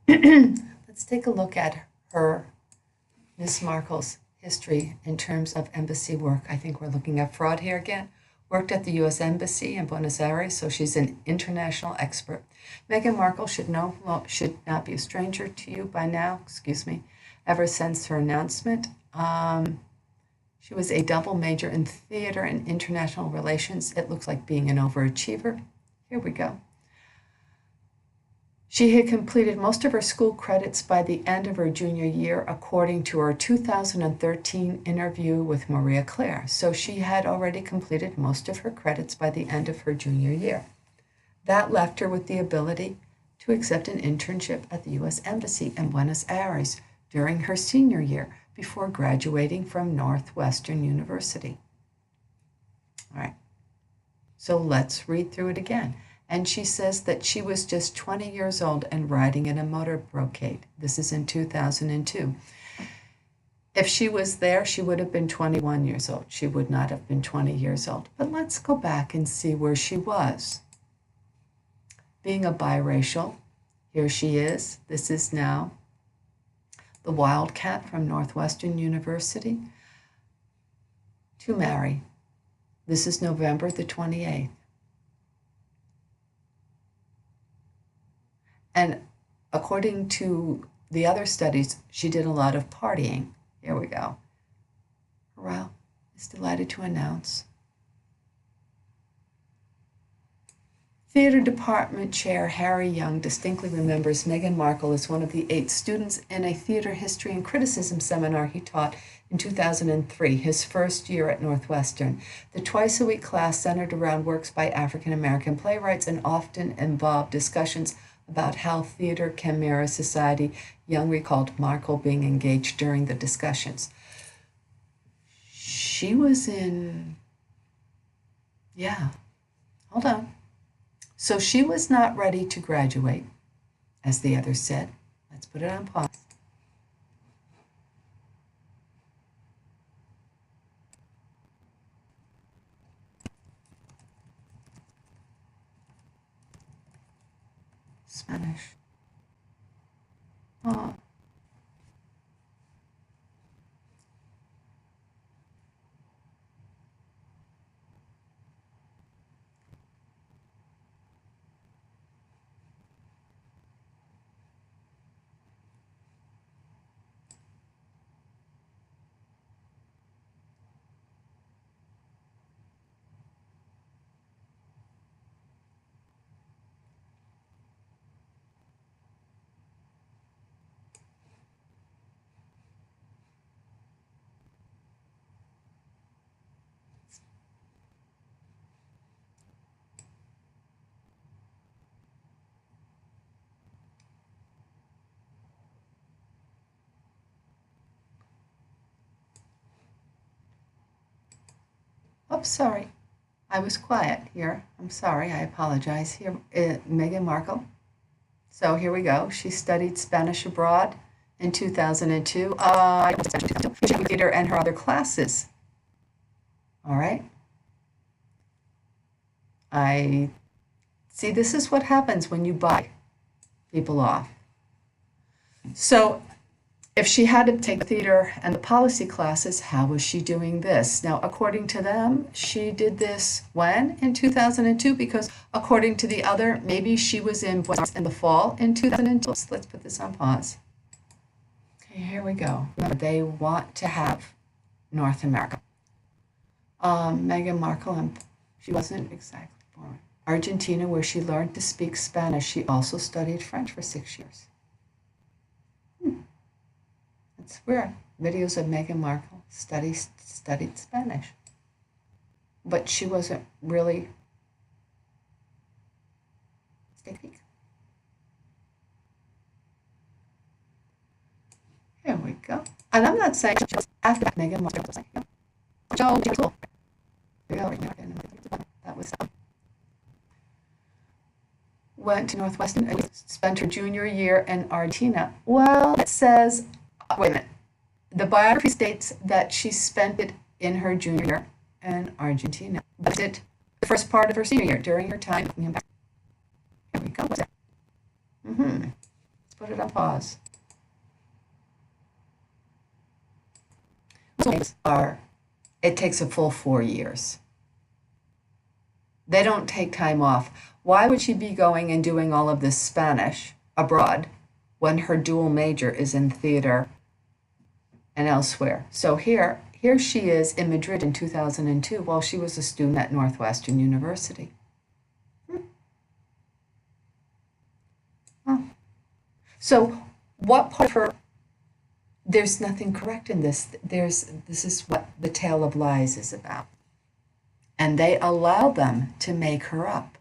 Let's take a look at her, Miss Markle's history in terms of embassy work. I think we're looking at fraud here again. Worked at the U.S. Embassy in Buenos Aires, so she's an international expert. Meghan Markle should not be a stranger to you by now, ever since her announcement. She was a double major in theater and international relations. It looks like being an overachiever. Here we go. She had completed most of her school credits by the end of her junior year, according to her 2013 interview with Maria Claire. So she had already completed most of her credits by the end of her junior year. That left her with the ability to accept an internship at the U.S. Embassy in Buenos Aires during her senior year before graduating from Northwestern University. All right, so let's read through it again. And she says that she was just 20 years old and riding in a motorcade. This is in 2002. If she was there, she would have been 21 years old. She would not have been 20 years old. But let's go back and see where she was. Being a biracial, here she is. This is now the Wildcat from Northwestern University. To marry. This is November the 28th. And according to the other studies, she did a lot of partying. Here we go. Harrell is delighted to announce. Theater Department Chair Harry Young distinctly remembers Meghan Markle as one of the 8 students in a theater history and criticism seminar he taught in 2003, his first year at Northwestern. The twice-a-week class centered around works by African-American playwrights and often involved discussions about how theater can mirror society. Young recalled Markle being engaged during the discussions. She was in, hold on. So she was not ready to graduate, as the others said. Let's put it on pause. Spanish. Oh. Oops, sorry. I was quiet here. I'm sorry. I apologize. Here, Meghan Markle. So here we go. She studied Spanish abroad in 2002. Theater and her other classes. All right. I see. This is what happens when you buy people off. So if she had to take the theater and the policy classes, how was she doing this? Now, according to them, she did this when? In 2002, because according to the other, maybe she was in the fall in 2002. Let's put this on pause. Okay, here we go. They want to have North America. Meghan Markle, she wasn't exactly born. Argentina, where she learned to speak Spanish. She also studied French for 6 years. It's weird. Videos of Meghan Markle studied Spanish. But she wasn't really. Here we go. And I'm not saying she was after Meghan Markle. Cool. That was went to Northwestern and spent her junior year in Argentina. Well, it says, wait a minute. The biography states that she spent it in her junior year in Argentina. But it the first part of her senior year during her time. Here we go. put it on pause. It takes a full 4 years. They don't take time off. Why would she be going and doing all of this Spanish abroad when her dual major is in theater and elsewhere? So here she is in Madrid in 2002 while she was a student at Northwestern University. Huh. So what part of her, there's nothing correct in this. This is what the tale of lies is about. And they allow them to make her up.